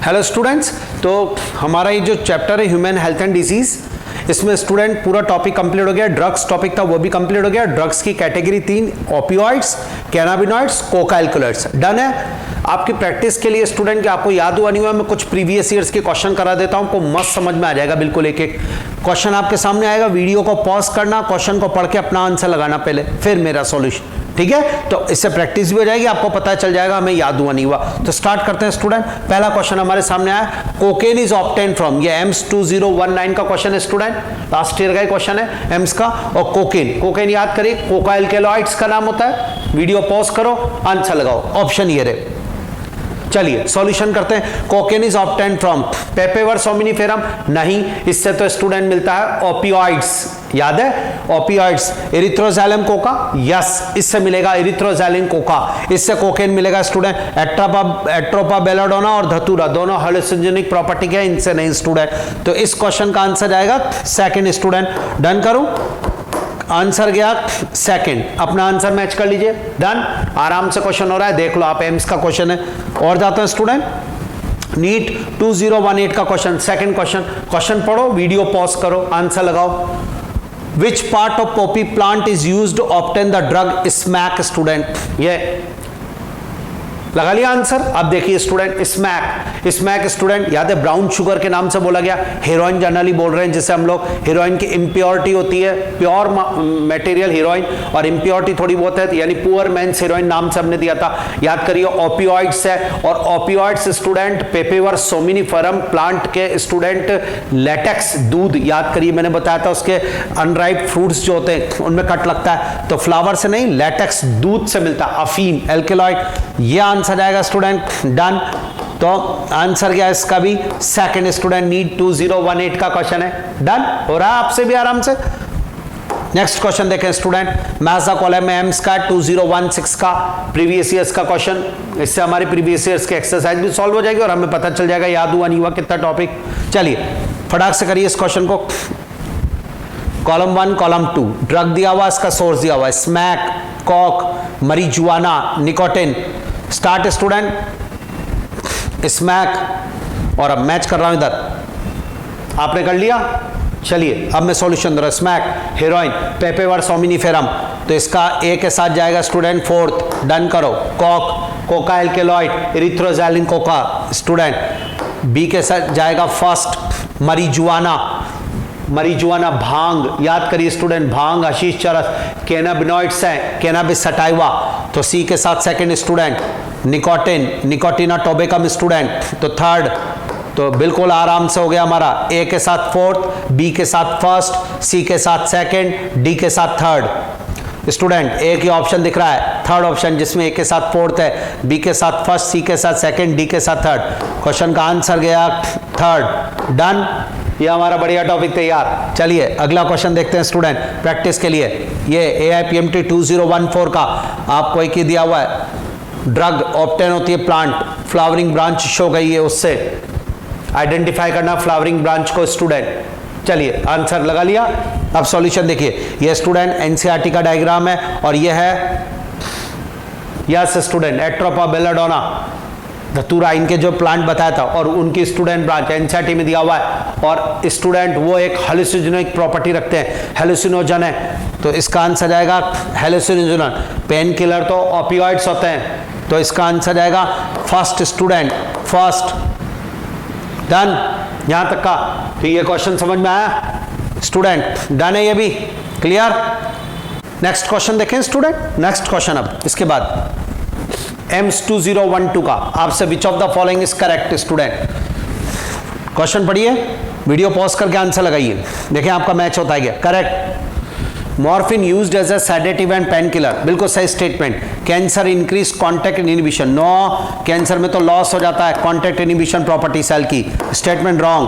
Hello students, तो हमारा ये जो चैप्टर है ह्यूमन हेल्थ एंड डिजीज, इसमें स्टूडेंट पूरा टॉपिक कंप्लीट हो गया। ड्रग्स टॉपिक था वो भी कंप्लीट हो गया। ड्रग्स की कैटेगरी 3 ओपियोइड्स, कैनाबिनॉइड्स, कोकाइलकुलेट्स। डन है। आपकी प्रैक्टिस के लिए स्टूडेंट कि आपको याद हुआ नहीं हुआ, मैं कुछ प्रीवियस ईयर्स के क्वेश्चन करा देता हूं, आपको मस्त समझ में आ जाएगा। बिल्कुल एक एक क्वेश्चन आपके सामने आएगा, वीडियो को पॉज करना, क्वेश्चन को पढ़ के अपना आंसर लगाना पहले, फिर मेरा सॉल्यूशन। ठीक है, तो इससे प्रैक्टिस भी हो जाएगी, आपको पता चल जाएगा हमें याद हुआ नहीं हुआ। तो स्टार्ट करते हैं स्टूडेंट। पहला क्वेश्चन हमारे सामने आया, कोकेन इज ऑब्टेन फ्रॉम, ये एम्स 2019 का क्वेश्चन है स्टूडेंट, लास्ट ईयर का ही क्वेश्चन है एम्स का। और कोकेन याद करिए, कोकाइलकेलॉइड्स का नाम होता है। वीडियो पॉज करो, आंसर लगाओ, ऑप्शन ये रहे। चलिए सॉल्यूशन करते हैं। कोकेन इज ऑब्टेन फ्रॉम पेपेवर सोमिनिफेरम, नहीं, इससे तो स्टूडेंट मिलता है ओपियोइड्स, याद है ओपियोइड्स। एरिथ्रोजैलिन कोका, यस, इससे मिलेगा एरिथ्रोजैलिन कोका, इससे कोकेन मिलेगा स्टूडेंट। एट्रोपा बेलाडोना और धतूरा दोनों हालुसिनोजेनिक प्रॉपर्टी के, इनसे नहीं स्टूडेंट। तो इस क्वेश्चन का आंसर जाएगा सेकंड स्टूडेंट। डन करूं, आंसर गया सेकंड, अपना आंसर मैच कर लीजिए। डन, आराम से क्वेश्चन हो रहा है, देख लो आप, एम्स का क्वेश्चन है। और जाते हैं स्टूडेंट, नीट 2018 का क्वेश्चन, सेकंड क्वेश्चन पढ़ो, वीडियो पॉज करो, आंसर लगाओ। Which part of poppy plant is used to obtain the drug smack student, ये लगा लिया आंसर। अब देखिए स्टूडेंट, स्मैक स्टूडेंट याद है, ब्राउन शुगर के नाम से बोला गया। हीरोइन जनरली बोल रहे हैं जिसे हम लोग, हीरोइन की इम्प्योरिटी होती है, प्योर मटेरियल हीरोइन, और इम्प्योरिटी थोड़ी बहुत है, यानी पुअर मैंस हीरोइन नाम से हमने दिया था। याद करिए ओपियोइड्स है, और ओपियोइड्स स्टूडेंट पेपेवर सोमिनिफरम प्लांट के स्टूडेंट लेटेक्स दूध, याद करिए मैंने बताया था उसके अनराइप फ्रूट्स जो होते हैं उनमें कट लगता है, तो फ्लावर से नहीं लेटेक्स दूध से मिलता है, अफीम एल्केलॉइड। ये आंसर जाएगा स्टूडेंट। डन, तो आंसर क्या है इसका भी सेकंड स्टूडेंट, नीट 2018 का क्वेश्चन है। डन हो रहा है आपसे भी आराम से। नेक्स्ट क्वेश्चन देखें स्टूडेंट, मैजाकोलम एम्स का 2016 का प्रीवियस ईयर्स का क्वेश्चन, इससे हमारी प्रीवियस ईयर्स की एक्सरसाइज भी सॉल्व हो जाएगी और हमें पता चल जाएगा याद हुआ नहीं हुआ कितना टॉपिक। चलिए फटाक से करिए इस क्वेश्चन को। कॉलम 1 कॉलम 2 ड्रग दिया हुआ, इसका सोर्स दिया हुआ है smack, coke, marijuana, nicotine. Start student, smack, और अब मैच कर रहा हूं इधर, आपने कर लिया। चलिए अब मैं सॉल्यूशन दे रहा हूं। स्मैक, हीरोइन, पेपेवर सोमिनिफेरम, तो इसका ए के साथ जाएगा स्टूडेंट फोर्थ। डन करो। Coke, coca alkaloid, erythroxylon coca student. B के साथ जाएगा फर्स्ट, मरीजुआना, भांग, याद करिए student, bhang, hashish charas, cannabinoids हैं, कैनाबिस सटाइवा, तो सी के साथ second student. Nicotine, nicotiana tabacum student, तो थर्ड। तो बिल्कुल आराम से हो गया हमारा, ए के साथ फोर्थ, बी के साथ फर्स्ट, सी के साथ सेकंड, डी के साथ थर्ड। स्टूडेंट एक ही ऑप्शन दिख रहा है, थर्ड ऑप्शन, जिसमें ए के साथ फोर्थ है, बी के साथ फर्स्ट, सी के साथ सेकंड, डी के साथ थर्ड। क्वेश्चन का आंसर गया थर्ड। डन, ये हमारा बढ़िया टॉपिक तैयार। चलिए अगला क्वेश्चन देखते हैं स्टूडेंट, प्रैक्टिस के लिए। ये AIPMT 2014 का आपको एक ही दिया हुआ है, ड्रग ऑब्टेन होती है प्लांट, फ्लावरिंग ब्रांच शो गई है, उससे आइडेंटिफाई करना फ्लावरिंग ब्रांच को स्टूडेंट। चलिए आंसर लगा लिया। अब सॉल्यूशन देखिए, ये स्टूडेंट NCERT का डायग्राम है, और ये है यस स्टूडेंट एट्रोपा बेलाडोना, धतूरा, इनके जो प्लांट बताया था, और उनकी स्टूडेंट ब्रांच NCERT में दिया हुआ है। और स्टूडेंट वो एक हेलुसिनोजेनिक प्रॉपर्टी रखते हैं, हेलुसिनोजन है, तो इसका आंसर जाएगा हेलुसिनोजन। पेन किलर तो ओपियोइड्स होते हैं, तो इसका आंसर जाएगा फर्स्ट स्टूडेंट, फर्स्ट। डन, यहां तक का, तो ये क्वेश्चन समझ में आया स्टूडेंट। डन है ये भी, क्लियर। नेक्स्ट क्वेश्चन देखें स्टूडेंट, नेक्स्ट क्वेश्चन अब इसके बाद एम्स 2012 का आपसे which of the following is correct student. Question पढ़िए, वीडियो पॉज करके आंसर लगाइए, देखें आपका मैच होता है क्या। Correct, morphine used as a sedative and pain killer, बिल्कुल सही statement. Cancer increase contact inhibition, no, cancer में तो लॉस हो जाता है कॉन्टैक्ट इनहिबिशन प्रॉपर्टी सेल की, statement wrong.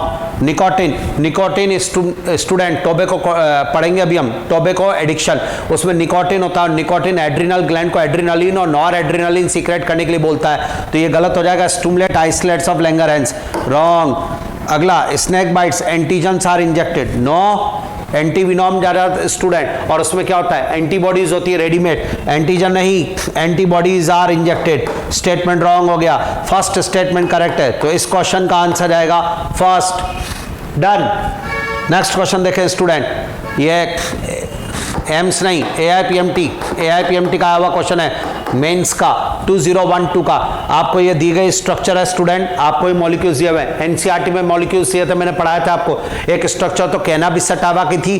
Nicotine student tobacco पढ़ेंगे अभी हम, टोबैको एडिक्शन, उसमें निकोटिन होता है, निकोटिन एड्रिनल ग्लैंड को एड्रिनलिन और नॉर एड्रिनलिन सीक्रेट करने के लिए बोलता है, तो ये गलत हो जाएगा। Stimulate isolates of Langerhans, wrong. अगला, snake bites antigens are injected, no, antivenom ज्यादा स्टूडेंट, और उसमें क्या होता है, एंटीबॉडीज होती है रेडीमेड, एंटीजन नहीं, antibodies are injected. Statement wrong हो गया, फर्स्ट स्टेटमेंट करेक्ट है, तो इस क्वेश्चन का आंसर आएगा फर्स्ट। डन। नेक्स्ट क्वेश्चन देखें स्टूडेंट, ये एम्स नहीं, AIPMT का आया हुआ क्वेश्चन है मेंस का 2012 का। आपको ये दी गई स्ट्रक्चर है स्टूडेंट, आपको ये मॉलिक्यूल्स दिए हुए हैं, एनसीईआरटी में मॉलिक्यूल्स दिए थे, मैंने पढ़ाया था आपको। एक स्ट्रक्चर तो कैनाबिस सटावा की थी,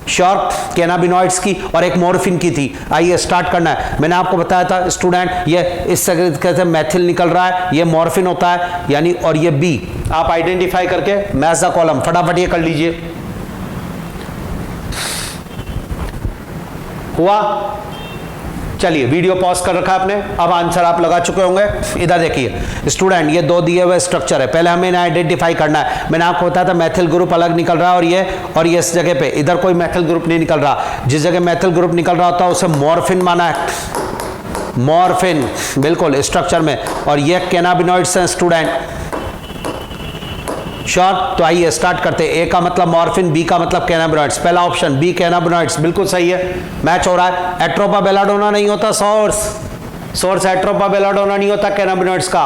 श्योर, कैनाबिनॉइड्स की, और एक मॉर्फिन की थी। आइए स्टार्ट करना है। मैंने आपको बताया था स्टूडेंट, ये इस तरीके से मैथिल निकल रहा है, ये मॉर्फिन होता है यानी, और ये बी आप आइडेंटिफाई करके मैच द कॉलम फटाफट ये कर लीजिए। हुआ? चलिए वीडियो पॉज कर रखा आपने, अब आंसर आप लगा चुके होंगे। इधर देखिए स्टूडेंट, ये दो दिए हुए स्ट्रक्चर है, पहले हमें इन्हें आइडेंटिफाई करना है। मैंने आपको बताया था मैथिल ग्रुप अलग निकल रहा है, और ये इस जगह पे इधर कोई मैथिल ग्रुप नहीं निकल रहा। जिस जगह मैथिल ग्रुप निकल रहा होता है उसे मॉर्फिन माना है, मॉर्फिन बिल्कुल स्ट्रक्चर में, और ये कैनाबिनॉइड्स हैं स्टूडेंट, श्योर। तो आइए स्टार्ट करते हैं। ए का मतलब मॉर्फिन, बी का मतलब कैनाबिनॉइड्स। पहला ऑप्शन बी कैनाबिनॉइड्स बिल्कुल सही है, मैच हो रहा है। एट्रोपा बेलाडोना नहीं होता सोर्स एट्रोपा बेलाडोना नहीं होता कैनाबिनॉइड्स का,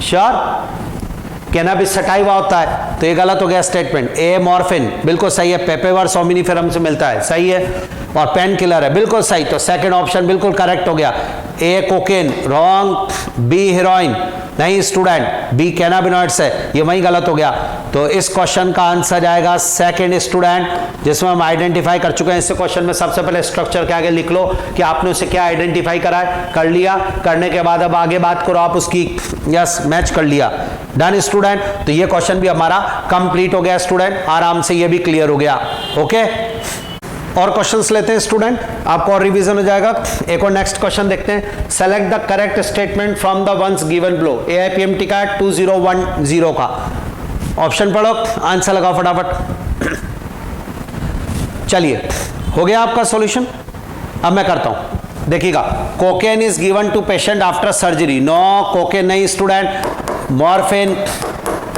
श्योर। कैनाबिस सटाइवा होता है, तो ये गलत हो गया स्टेटमेंट। ए मॉर्फिन बिल्कुल सही है, पेपेवर सोमिनिफेरम से मिलता है, सही है, और पेन किलर है, बिल्कुल सही। तो सेकंड ऑप्शन बिल्कुल करेक्ट हो गया। ए कोकेन रॉन्ग, बी हेरोइन नहीं स्टूडेंट, बी कैनाबिनॉइड्स है, ये वही गलत हो गया। तो इस क्वेश्चन का आंसर जाएगा सेकंड स्टूडेंट, जिसमें हम आइडेंटिफाई कर चुके हैं। इस क्वेश्चन में सबसे पहले स्ट्रक्चर के आगे लिख लो कि आपने उसे क्या आइडेंटिफाई करा है, कर लिया। करने के बाद अब आगे बात करो आप उसकी, यस मैच कर लिया, डन स्टूडेंट। तो ये क्वेश्चन भी हमारा कंप्लीट हो गया स्टूडेंट, आराम से ये भी क्लियर हो गया। ओके, और क्वेश्चंस लेते हैं स्टूडेंट, आपको और रिवीजन हो जाएगा। एक और नेक्स्ट क्वेश्चन देखते हैं। Select the correct statement from the ones given below. AIPMT का 2010 का ऑप्शन पढ़ो, आंसर लगाओ फटाफट। चलिए हो गया आपका सॉल्यूशन, अब मैं करता हूं, देखिएगा। Cocaine is given to patient after surgery, no cocaine नहीं स्टूडेंट,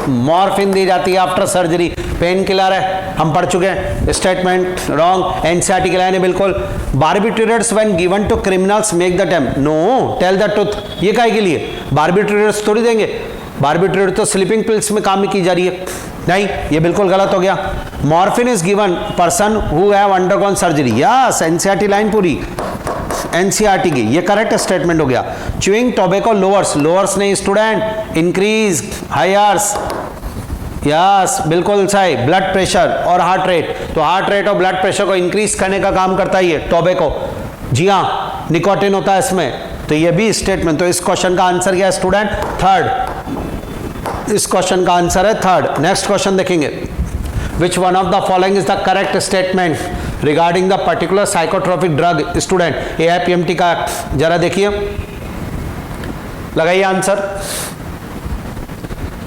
मॉर्फिन दी जाती है आफ्टर सर्जरी, पेन किलर है, हम पढ़ चुके हैं। स्टेटमेंट रॉन्ग, एनसीईआरटी की लाइन है बिल्कुल। Barbiturates when given to criminals make the them, no tell the truth, ये काहे के लिए, बार्बिट्रेट्स थोड़ी देंगे, बार्बिट्रेट तो स्लीपिंग पिल्स में काम की जा रही है, नहीं, ये बिल्कुल गलत हो गया। Morphine is given person who have undergone surgery, yes NCERT line पूरी, एनसीईआरटी की, ये करेक्ट स्टेटमेंट हो गया। च्यूइंग टोबैको लोअर्स नहीं स्टूडेंट, इंक्रीज हायर्स, यस बिल्कुल सही। ब्लड प्रेशर और हार्ट रेट, तो हार्ट रेट और ब्लड प्रेशर को इंक्रीज करने का काम करता है ये टोबैको, जी हाँ, निकोटिन होता है इसमें, तो ये भी स्टेटमेंट। तो इस क्वेश्चन का आंसर क्या है स्टूडेंट, थर्ड, इस क्वेश्चन का आंसर है थर्ड। नेक्स्ट क्वेश्चन देखेंगे, which one of the following is the correct statement regarding the particular psychotropic drug student. AIPMT का जरा देखिए, लगाइए आंसर,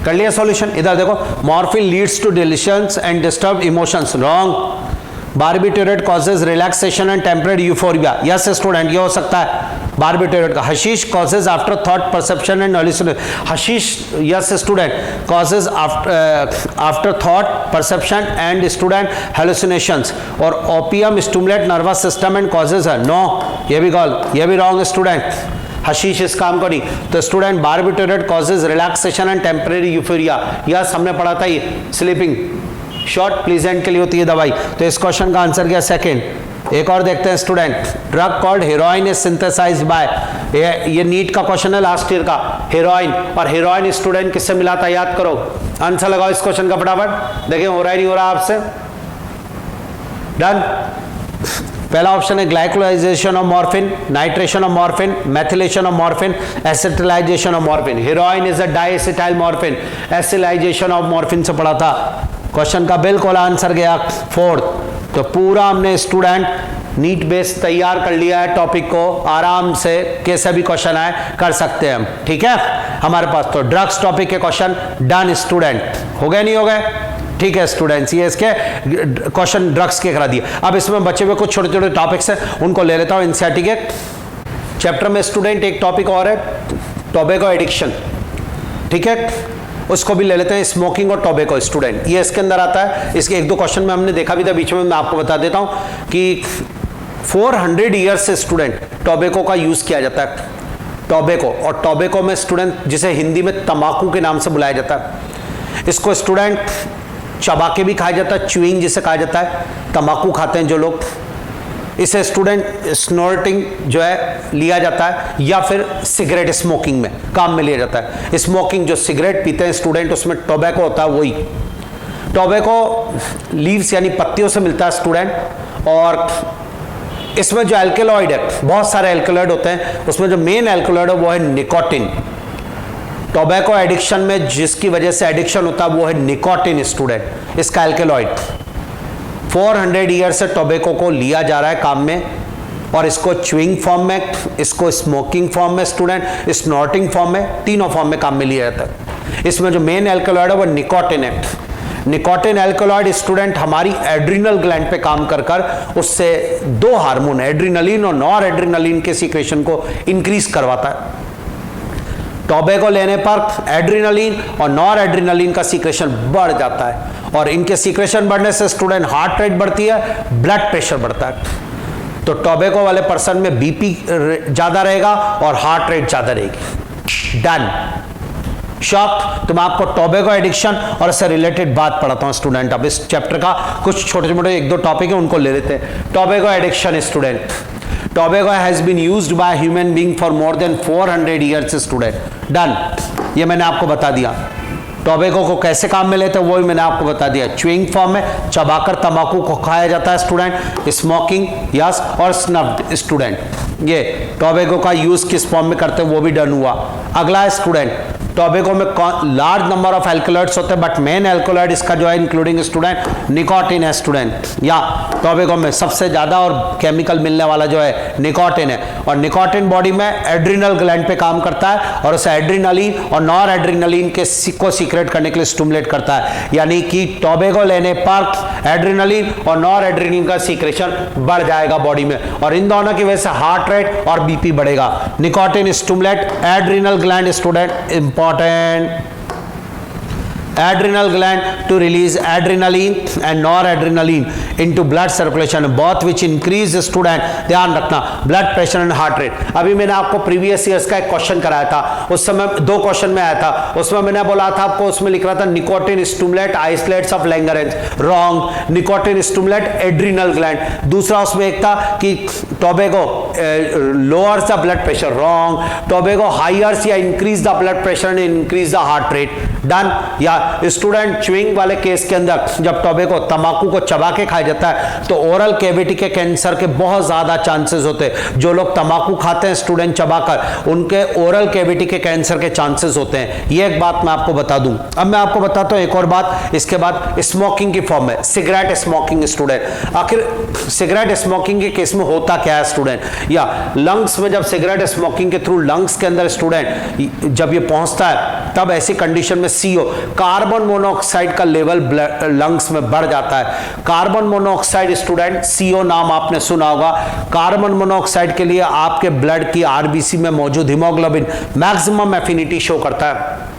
कर लिया सॉल्यूशन। इधर देखो, morphine leads to delusions and disturb emotions, wrong. Barbiturate causes relaxation and temporary euphoria, yes student, ये हो सकता है बार्बिट्रेट का। Hashish causes after thought perception and hallucination, hashish yes student, causes after thought perception and student hallucinations. और opium stimulate nervous system and causes है, no, ये भी गलत, ये भी रॉन्ग स्टूडेंट, हशीश इस काम को नहीं। तो student बार्बिट्रेट causes relaxation and temporary euphoria, yes हमने पढ़ा था ये, स्लीपिंग शॉर्ट प्लीजेंट के लिए होती है दवाई। तो इस क्वेश्चन का आंसर क्या, सेकंड। एक और देखते हैं student, drug called heroin is synthesized by, ये नीट का क्वेश्चन है लास्ट ईयर का, हेरोइन, और हेरोइन स्टूडेंट किससे मिला था, याद करो, आंसर लगाओ इस क्वेश्चन का फटाफट, देखें हो रहा है नहीं हो रहा आपसे, डन। पहला ऑप्शन है glycolization of morphine, nitration of morphine, methylation of morphine, acetylation of morphine. Heroin is a diacetyl morphine, acylation of morphine से पढ़ा था। क्वेश्चन का बिल्कुल आंसर गया फोर्थ। तो पूरा हमने स्टूडेंट नीट बेस तैयार कर लिया है टॉपिक को, आराम से कैसे भी क्वेश्चन आए कर सकते हैं हम, ठीक है हमारे पास। तो ड्रग्स टॉपिक के क्वेश्चन डन स्टूडेंट, हो गए नहीं हो गए, ठीक है स्टूडेंट्स, ये इसके क्वेश्चन ड्रग्स के करा दिए। अब इसमें बचे हुए कुछ छोटे छोटे टॉपिक्स हैं, उनको ले लेता हूं। एनसीईआरटी के चैप्टर में स्टूडेंट एक टॉपिक और है, टोबैको एडिक्शन, ठीक है। उसको भी ले लेते हैं, स्मोकिंग और टोबैको स्टूडेंट, ये इसके अंदर आता है। इसके एक दो क्वेश्चन में हमने देखा भी था बीच में, मैं आपको बता देता हूं कि 400 ईयर्स से स्टूडेंट टोबैको का यूज किया जाता है, टोबैको। और टोबैको में स्टूडेंट जिसे हिंदी में तंबाकू के नाम से बुलाया जाता है, इसको स्टूडेंट चबा के भी खाया जाता है, च्यूइंग जिसे कहा जाता है, तंबाकू खाते हैं जो लोग, इसे स्टूडेंट स्नॉर्टिंग जो है लिया जाता है, या फिर सिगरेट स्मोकिंग में काम में लिया जाता है। स्मोकिंग जो सिगरेट पीते हैं स्टूडेंट, उसमें टोबैको होता है, वही टोबैको लीव्स यानी पत्तियों से मिलता है स्टूडेंट। और इसमें जो एल्कलॉइड है, बहुत सारे एल्कलॉइड होते हैं, उसमें जो मेन एल्कलॉइड है वो है निकोटिन। टोबैको एडिक्शन में जिसकी वजह से एडिक्शन होता है वो है निकोटिन स्टूडेंट, इसका एल्कलॉइड। 400 ईयर से टोबैको को लिया जा रहा है काम में, और इसको च्यूइंग फॉर्म में, इसको स्मोकिंग फॉर्म में स्टूडेंट, स्नॉर्टिंग फॉर्म में, तीनों फॉर्म में काम में लिया जाता है। इसमें जो मेन एल्कलॉइड है वो निकोटिन है। निकोटिन एल्कलॉइड स्टूडेंट हमारी एड्रिनल ग्लैंड पे काम कर कर उससे दो हार्मोन एड्रिनलिन और नॉर एड्रिनलिन के सीक्रेशन को इंक्रीज करवाता है। टोबैको लेने पर एड्रिनलिन और नॉर एड्रिनलिन का सीक्रेशन बढ़ जाता है, और इनके सीक्रेशन बढ़ने से स्टूडेंट हार्ट रेट बढ़ती है, ब्लड प्रेशर बढ़ता है। तो टोबैको वाले पर्सन में बीपी ज्यादा रहेगा और हार्ट रेट ज्यादा रहेगी। डन। शॉक। तो मैं आपको टोबैको एडिक्शन और इससे रिलेटेड बात पढ़ाता हूं स्टूडेंट। अब इस चैप्टर का कुछ छोटे मोटे एक दो टॉपिक है, उनको ले लेते हैं। Tobacco addiction student, tobacco has been used by human being for more than 400 years student. Done. ये मैंने आपको बता दिया। टोबैको को कैसे काम में लेते हैं वो भी मैंने आपको बता दिया। च्यूइंग फॉर्म में चबाकर तंबाकू को खाया जाता है स्टूडेंट, स्मोकिंग यस, और स्नफ्ड स्टूडेंट। ये टोबैको का यूज किस फॉर्म में करते हैं वो भी डन हुआ। अगला है स्टूडेंट, टोबैको में लार्ज नंबर ऑफ एल्कलॉइड्स होते हैं, बट मेन एल्कलॉइड इसका जो है इंक्लूडिंग स्टूडेंट निकोटिन है स्टूडेंट। या टोबैको में सबसे ज्यादा और केमिकल मिलने वाला जो है निकोटिन है, और निकोटिन बॉडी में एड्रिनल ग्लैंड पे काम करता है, और उसे एड्रिनलिन और नॉर एड्रिनलिन के को सीक्रेट करने के लिए स्टिमुलेट करता है। यानी कि टोबैको लेने पर एड्रिनलिन और नॉर एड्रिनलिन का सीक्रेशन बढ़ जाएगा बॉडी में, और इन दोनों की वजह से हार्ट रेट और बीपी बढ़ेगा। Nicotine stimulate adrenal gland student, important adrenal gland to release adrenaline and noradrenaline into blood circulation, both which increase student, ध्यान रखना, blood pressure and heart rate। अभी मैंने आपको प्रीवियस ईयर्स का एक क्वेश्चन कराया था, उस समय दो क्वेश्चन में आया था, उसमें मैंने बोला था आपको, उसमें लिख रहा था nicotine stimulate isolates of Langerhans, wrong. Nicotine stimulate adrenal gland. दूसरा उसमें एक था कि tobacco lowers the blood pressure, wrong. Tobacco highers या increase the blood pressure and increase the heart rate. Done. या स्टूडेंट च्यूइंग वाले केस के अंदर जब टोबैको तंबाकू को चबा के खाया जाता है तो ओरल कैविटी के कैंसर के बहुत ज्यादा चांसेस होते हैं। जो लोग तंबाकू खाते हैं स्टूडेंट चबाकर, उनके ओरल कैविटी के कैंसर के चांसेस होते हैं। ये एक बात मैं आपको बता दूं। अब मैं आपको बताता हूं एक और बात, इसके बाद स्मोकिंग की फॉर्म में सिगरेट स्मोकिंग स्टूडेंट। आखिर सिगरेट स्मोकिंग के केस में होता क्या है स्टूडेंट, या लंग्स में जब सिगरेट स्मोकिंग के थ्रू लंग्स के अंदर स्टूडेंट जब ये पहुंचता है, तब ऐसी कंडीशन में CO कार्बन मोनोऑक्साइड का लेवल लंग्स में बढ़ जाता है। कार्बन मोनोऑक्साइड स्टूडेंट, CO नाम आपने सुना होगा। कार्बन मोनोऑक्साइड के लिए आपके ब्लड की RBC में मौजूद हीमोग्लोबिन मैक्सिमम एफिनिटी शो करता है।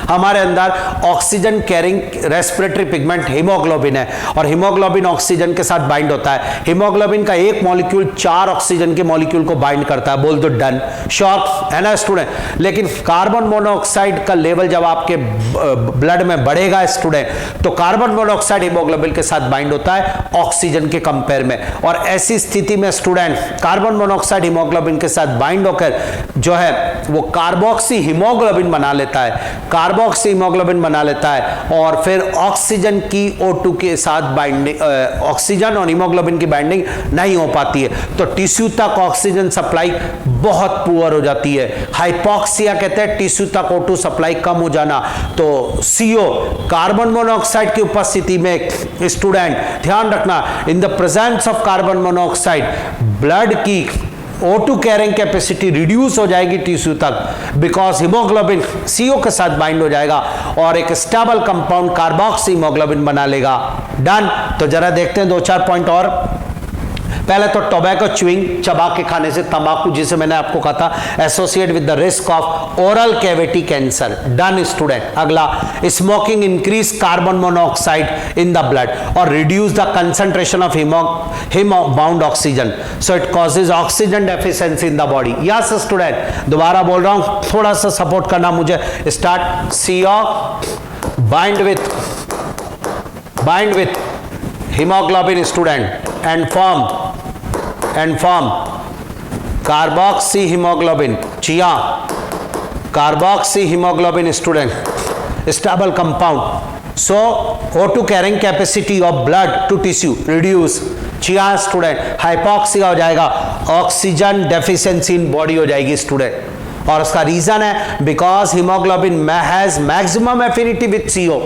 हमारे अंदर oxygen carrying respiratory pigment haemoglobin है, और हीमोग्लोबिन ऑक्सीजन के साथ बाइंड होता है। हीमोग्लोबिन का एक मॉलिक्यूल 4 ऑक्सीजन के मॉलिक्यूल को बाइंड करता है। बोल दो डन। शॉर्ट है ना स्टूडेंट। लेकिन कार्बन मोनोऑक्साइड का लेवल जब आपके ब्लड में बढ़ेगा स्टूडेंट, तो कार्बन मोनोऑक्साइड हीमोग्लोबिन के साथ बाइंड होता है ऑक्सीजन के कंपेयर में, और ऐसी स्थिति में स्टूडेंट कार्बन मोनोऑक्साइड हीमोग्लोबिन के साथ बाइंड होकर जो है वो कार्बोक्सी हीमोग्लोबिन बना लेता है, कार्बोक्सी हीमोग्लोबिन बना लेता है, और फिर ऑक्सीजन की O2 के साथ बाइंडिंग, ऑक्सीजन और हीमोग्लोबिन की बाइंडिंग नहीं हो पाती है, तो टिश्यू तक ऑक्सीजन सप्लाई बहुत पुअर हो जाती है। हाइपोक्सिया कहते हैं टिश्यू तक O2 सप्लाई कम हो जाना। तो CO कार्बन मोनोऑक्साइड की उपस्थिति में स्टूडेंट ध्यान रखना, in the presence of carbon monoxide blood की O2 कैरिंग कैपेसिटी रिड्यूस हो जाएगी टिश्यू तक, बिकॉज हीमोग्लोबिन CO के साथ बाइंड हो जाएगा और एक स्टेबल कंपाउंड कार्बोक्सी हीमोग्लोबिन बना लेगा। डन। तो जरा देखते हैं 2-4 पॉइंट और। पहले तो टोबैको च्यूइंग, चबा के खाने से, तंबाकू जिसे मैंने आपको कहा था associate with the risk of oral cavity cancer. Done student. अगला, smoking increase carbon monoxide in the blood और reduce the concentration of haemo bound oxygen, so it causes oxygen deficiency in the body. Yes student, दोबारा बोल रहा हूं, थोड़ा सा support करना मुझे। Start. CO bind with hemoglobin student and form carboxyhemoglobin, chia carboxyhemoglobin student stable compound, so O2 carrying capacity of blood to tissue reduce, chia student hypoxia हो जाएगा, ऑक्सीजन डेफिशिएंसी इन बॉडी हो जाएगी student. और उसका reason है because haemoglobin has maximum affinity with CO,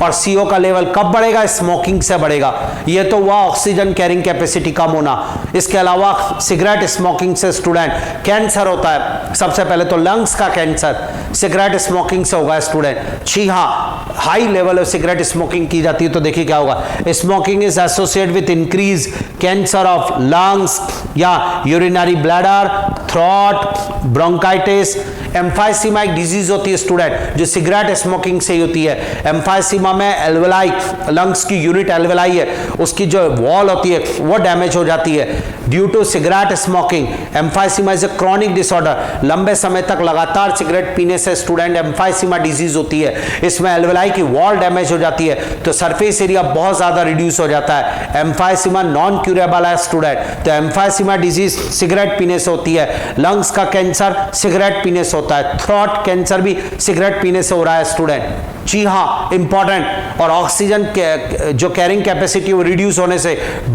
और CO का level कब बढ़ेगा? स्मोकिंग से बढ़ेगा। ये तो हुआ ऑक्सीजन कैरिंग कैपेसिटी कम होना। इसके अलावा सिगरेट स्मोकिंग से स्टूडेंट कैंसर होता है। सबसे पहले तो लंग्स का कैंसर सिगरेट स्मोकिंग से होगा स्टूडेंट। जी हाँ, high level of cigarette smoking की जाती है तो देखिए क्या होगा। Smoking is associate with increase cancer of lungs या urinary bladder, throat, bronchitis. Emphysema एक डिजीज होती है स्टूडेंट जो सिगरेट स्मोकिंग से ही होती है। एम्फाइसीमा में एल्वेलाई, लंग्स की यूनिट एल्वेलाई है, उसकी जो वॉल होती है वो डैमेज हो जाती है due to cigarette smoking. Emphysema is a chronic disorder, लंबे समय तक लगातार सिगरेट पीने से स्टूडेंट एम्फाइसीमा डिजीज होती है। इसमें एल्वेलाई की वॉल डैमेज हो जाती है तो सरफेस एरिया बहुत ज्यादा रिड्यूस हो जाता है। एम्फाइसीमा नॉन क्यूरेबल है स्टूडेंट, तो एम्फाइसीमा डिजीज सिगरेट पीने से होती है। लंग्स का कैंसर सिगरेट पीने से होता है। थ्रोट कैंसर भी सिगरेट पीने से हो रहा है स्टूडेंट। जी हाँ, इंपॉर्टेंट। और ऑक्सीजन जो कैरिंग कैपेसिटी वो रिड्यूस होने से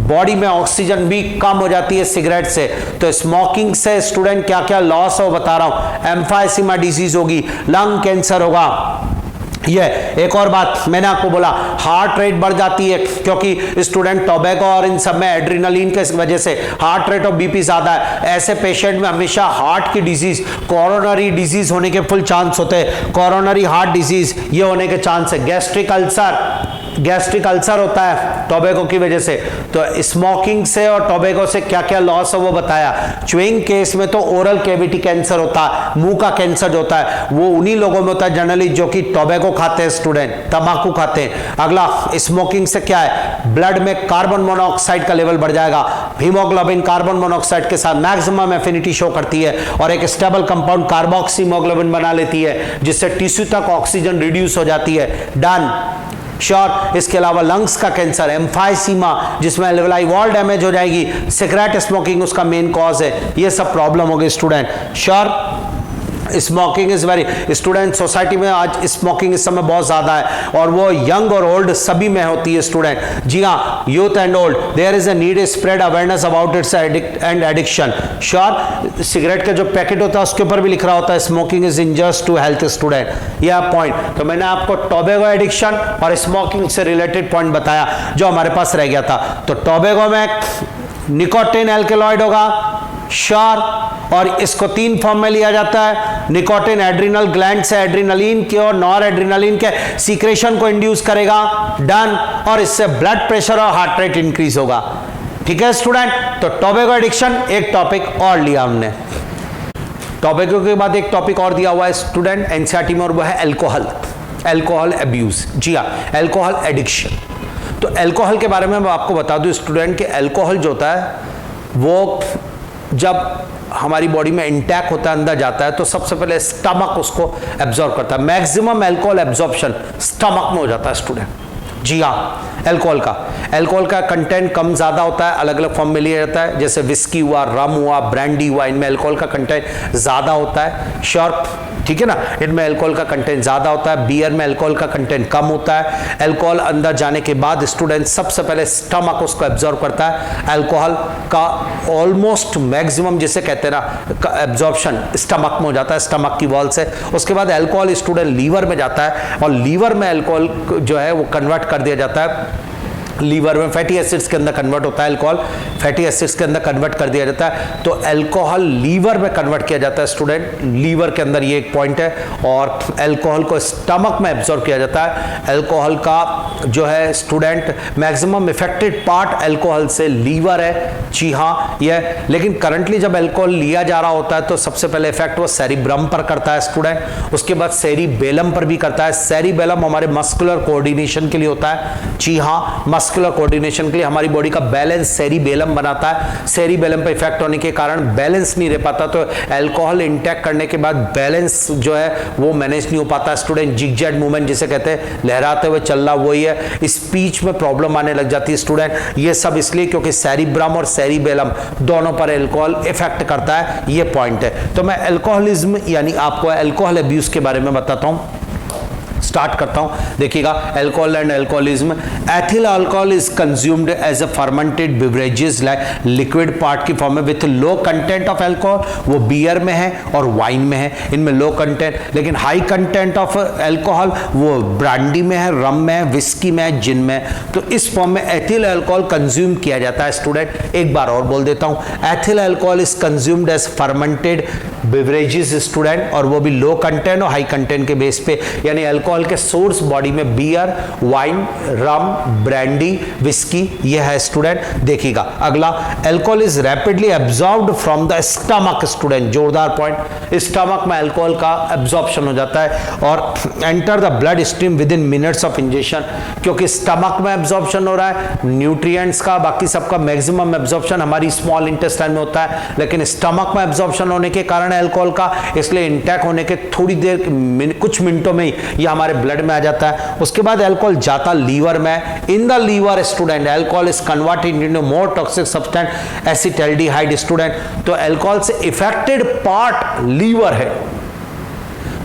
बॉडी में ऑक्सीजन भी कम हो जाती है सिगरेट से। तो स्मोकिंग से स्टूडेंट क्या क्या लॉस हो बता रहा हूं। एम्फाइसीमा डिजीज होगी, लंग कैंसर होगा। ये एक और बात मैंने आपको बोला, हार्ट रेट बढ़ जाती है क्योंकि स्टूडेंट टोबैको और इन सब में एड्रेनालिन के वजह से हार्ट रेट और बीपी ज्यादा है। ऐसे पेशेंट में हमेशा हार्ट की डिजीज, कोरोनरी डिजीज होने के फुल चांस होते हैं। कोरोनरी हार्ट डिजीज ये होने के चांस है। गैस्ट्रिक अल्सर होता है टोबैको की वजह से। तो स्मोकिंग से और टोबैको से क्या क्या लॉस है वो बताया। च्युइंग केस में तो ओरल कैविटी कैंसर होता है, मुंह का कैंसर जो होता है वो उन्हीं लोगों में होता है जनरली जो कि टोबैको खाते हैं स्टूडेंट, तंबाकू खाते हैं। अगला, स्मोकिंग से क्या है, ब्लड में कार्बन मोनोऑक्साइड का लेवल बढ़ जाएगा। हीमोग्लोबिन कार्बन मोनोऑक्साइड के साथ मैक्सिमम एफिनिटी शो करती है और एक स्टेबल कंपाउंड कार्बोक्सीहीमोग्लोबिन बना लेती है जिससे टिश्यू तक ऑक्सीजन रिड्यूस हो जाती है। Done, sure. इसके अलावा लंग्स का कैंसर, एम्फाइसीमा जिसमें एल्वेलाई वॉल डैमेज हो जाएगी, सिगरेट स्मोकिंग उसका मेन कॉज है। ये सब प्रॉब्लम होगी student. Sure, smoking is very, student society में आज स्मोकिंग इस समय बहुत ज्यादा है और वो यंग और ओल्ड सभी में होती है स्टूडेंट। जी हाँ, youth and old, there is a need spread awareness about its and addiction. Sure, cigarette का जो पैकेट होता है उसके ऊपर भी लिख रहा होता है smoking is injurious to health student. यह पॉइंट तो मैंने आपको टोबैको एडिक्शन और स्मोकिंग से रिलेटेड पॉइंट बताया जो हमारे पास रह गया था। तो टोबैको में निकोटिन एल्कलॉइड होगा, श्योर, और इसको 3 फॉर्म में लिया जाता है। निकोटिन एड्रिनल ग्लैंड से एड्रिनलिन के और नॉर एड्रिनलिन के सीक्रेशन को इंड्यूस करेगा। डन, और इससे ब्लड प्रेशर और हार्ट रेट इंक्रीज होगा। ठीक है स्टूडेंट, तो टोबैको एडिक्शन एक टॉपिक और लिया हमने। टोबैको के बाद एक टॉपिक और दिया हुआ है स्टूडेंट एनसीईआरटी में और वो है अल्कोहल अब्यूज। जी हाँ, अल्कोहल एडिक्शन। तो अल्कोहल के बारे में मैं आपको बता दूं स्टूडेंट कि अल्कोहल जो होता है वो जब हमारी बॉडी में इंटैक होता है, अंदर जाता है, तो सबसे पहले स्टमक उसको एब्जॉर्ब करता है। मैक्सिमम अल्कोहल एब्जॉर्प्शन स्टमक में हो जाता है स्टूडेंट। जी हाँ, अल्कोहल का कंटेंट कम ज़्यादा होता है, अलग अलग फॉर्म में लिया जाता है, जैसे विस्की हुआ, रम हुआ, ब्रांडी हुआ, इनमें अल्कोहल का कंटेंट ज़्यादा होता है। श्योर, ठीक है ना, इनमें अल्कोहल का कंटेंट ज़्यादा होता है। बियर में अल्कोहल का कंटेंट कम होता है। अल्कोहल अंदर जाने के बाद स्टूडेंट सबसे पहले स्टमक उसको एब्जॉर्ब करता है। अल्कोहल का ऑलमोस्ट मैक्सिमम जिसे कहते हैं ना एब्जॉर्प्शन स्टमक में हो जाता है, स्टमक की वॉल से। उसके बाद अल्कोहल स्टूडेंट लीवर में जाता है और लीवर में अल्कोहल जो है वो कन्वर्ट कर दिया जाता है लीवर में फैटी एसिड्स के अंदर कन्वर्ट होता है अल्कोहल, फैटी एसिड्स के अंदर कन्वर्ट कर दिया जाता है, तो अल्कोहल लीवर में कन्वर्ट किया जाता है स्टूडेंट, लीवर के अंदर ये एक पॉइंट है। और अल्कोहल को स्टमक में एब्जॉर्ब किया जाता है। अल्कोहल का जो है student maximum affected part alcohol से लीवर है, जी हाँ ये। लेकिन करंटली जब अल्कोहल लिया जा रहा होता है तो सबसे पहले इफेक्ट वो सेरिब्रम पर करता है स्टूडेंट, उसके बाद सेरिबेलम पर भी करता है। सेरिबेलम हमारे मस्कुलर कोऑर्डिनेशन के लिए होता है, जी हाँ मस्कुलर कोऑर्डिनेशन के लिए हमारी बॉडी का बैलेंस सेरिबेलम बनाता है। सेरिबेलम पे इफेक्ट होने के कारण बैलेंस नहीं रह पाता, तो अल्कोहल इंटेक करने के बाद बैलेंस जो है वो मैनेज नहीं हो पाता स्टूडेंट। जिगजैग मूवमेंट जिसे कहते हैं, लहराते हुए चलना, वही है। स्पीच में प्रॉब्लम आने लग जाती है स्टूडेंट, ये सब इसलिए क्योंकि सेरिब्रम और सेरिबेलम दोनों पर अल्कोहल इफेक्ट करता है, ये पॉइंट है। तो मैं अल्कोहलिज्म यानी आपको अल्कोहल अब्यूज के बारे में बताता हूं, स्टार्ट करता हूं। देखिएगा alcohol and alcoholism. Ethyl alcohol is consumed as a fermented beverages like liquid part की फॉर्म में with low content of alcohol, वो बियर में है और वाइन में है, इनमें लो कंटेंट। लेकिन हाई कंटेंट ऑफ अल्कोहल वो ब्रांडी में है, रम में है, विस्की में है, जिन में है। तो इस फॉर्म में एथिल अल्कोहल कंज्यूम किया जाता है स्टूडेंट। एक बार और बोल देता हूं, ethyl alcohol is consumed as fermented beverages student, और वो भी लो कंटेंट और हाई कंटेंट के बेस पे, यानी अल्कोहल के सोर्स बॉडी में beer, wine, rum, brandy, whisky, ये है स्टूडेंट। देखिएगा अगला, alcohol is rapidly absorbed from the stomach student, जोरदार पॉइंट। स्टमक में अल्कोहल का एब्जॉर्प्शन हो जाता है और enter the blood stream within minutes of injection, क्योंकि स्टमक में एब्जॉर्प्शन हो रहा है न्यूट्रिएंट्स का, बाकी सबका मैक्सिमम एब्जॉर्प्शन हमारी स्मॉल इंटेस्टाइन में होता है, लेकिन स्टमक में एब्जॉर्प्शन होने के कारण अल्कोहल का, इसलिए इंटेक होने के थोड़ी देर कुछ मिनटों में ही ये हमारे ब्लड में आ जाता है। उसके बाद अल्कोहल जाता लीवर में। In the liver student alcohol is converted into more toxic substance acetaldehyde student. तो अल्कोहल से इफेक्टेड पार्ट लीवर है,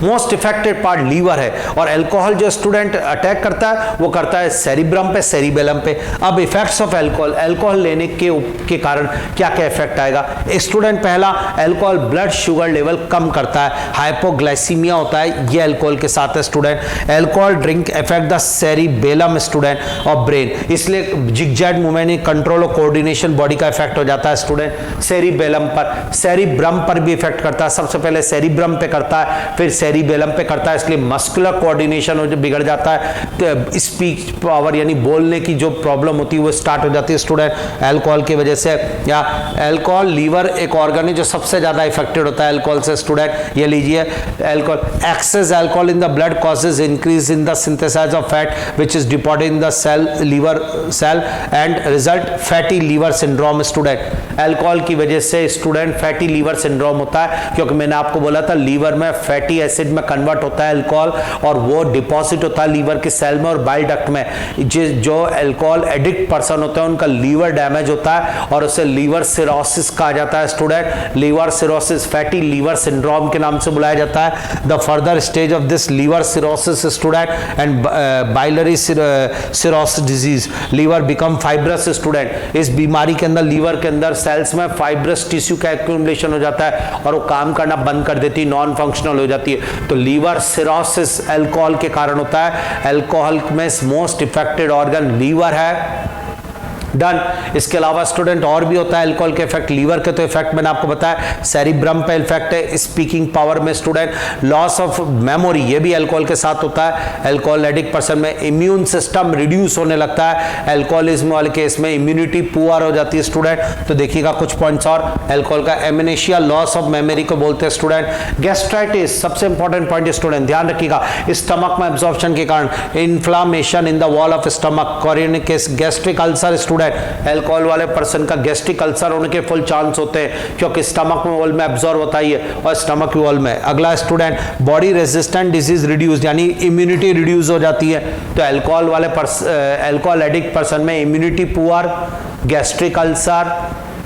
मोस्ट इफेक्टेड पार्ट लीवर है, और अल्कोहल जो स्टूडेंट अटैक करता है वो करता है सेरिब्रम पे, सेरिबेलम पे। अब इफेक्ट्स ऑफ अल्कोहल, अल्कोहल लेने के कारण क्या क्या इफेक्ट आएगा स्टूडेंट। पहला, अल्कोहल ब्लड शुगर लेवल कम करता है, हाइपोग्लाइसीमिया होता है, ये अल्कोहल के साथ है student. Alcohol drink effect the cerebellum student और ब्रेन, इसलिए जिगजैग मूवमेंट, कंट्रोल और कोऑर्डिनेशन बॉडी का इफेक्ट हो जाता है स्टूडेंट सेरिबेलम पर। सेरिब्रम पर भी इफेक्ट करता है, सबसे पहले सेरिब्रम पे करता है, फिर सेरिबेलम पे करता है, इसलिए मस्कुलर कोऑर्डिनेशन हो जो बिगड़ जाता है, तो स्पीच पावर यानी बोलने की जो प्रॉब्लम होती है वो स्टार्ट हो जाती है स्टूडेंट अल्कोहल की वजह से। या अल्कोहल, लीवर एक ऑर्गन है जो सबसे ज्यादा इफेक्टेड होता है अल्कोहल से स्टूडेंट, ये लीजिए alcohol. Excess alcohol in the blood causes increase in the synthesize of fat which is deposited in the cell, liver cell, and result fatty liver syndrome student. Alcohol की वजह से student fatty liver syndrome होता है, क्योंकि मैंने आपको बोला था लीवर में फैटी एसिड में कन्वर्ट होता है अल्कोहल, और वो डिपॉजिट होता है लीवर के सेल में और बाइल डक्ट में। जो अल्कोहल एडिक्ट पर्सन होते हैं उनका लीवर डैमेज होता है और उसे लीवर सिरोसिस कहा जाता है student. Liver cirrhosis fatty liver syndrome के नाम से बुलाया जाता है। The further stage of this liver cirrhosis student and biliary cirrhosis disease, liver become fibrous student. इस बीमारी के अंदर लीवर के अंदर सेल्स में फाइब्रस टिश्यू का एक्यूमुलेशन हो जाता है और वो काम करना बंद कर देती है, नॉन फंक्शनल हो जाती है। तो लीवर सिरोसिस अल्कोहल के कारण होता है। अल्कोहल में मोस्ट इफेक्टेड ऑर्गन लीवर है। डन। इसके अलावा स्टूडेंट और भी होता है अल्कोहल के इफेक्ट, लीवर के तो इफेक्ट मैंने आपको बताया, सेरिब्रम पे इफेक्ट है, स्पीकिंग पावर में स्टूडेंट, लॉस ऑफ मेमोरी ये भी अल्कोहल के साथ होता है। अल्कोहल एडिक्ट पर्सन में इम्यून सिस्टम रिड्यूस होने लगता है, अल्कोहलिज्म वाले केस में इम्यूनिटी पुअर हो जाती है स्टूडेंट। तो देखिएगा कुछ पॉइंट्स और, अल्कोहल का एमनेशिया, लॉस ऑफ मेमोरी को बोलते हैं स्टूडेंट। गैस्ट्राइटिस सबसे इंपॉर्टेंट पॉइंट स्टूडेंट ध्यान रखिएगा, स्टमक में एब्जॉर्प्शन के कारण inflammation in the wall of stomach, chronic case, gastric ulcer student. Alcohol वाले पर्सन का गैस्ट्रिक अल्सर होने के फुल चांस होते हैं, क्योंकि स्टमक में वॉल में एब्जॉर्ब होता ही है और स्टमक वॉल में। अगला student, body resistant disease reduce, यानी इम्यूनिटी रिड्यूस हो जाती है। तो अल्कोहल वाले अल्कोहल एडिक्ट पर्सन में immunity poor, gastric ulcer,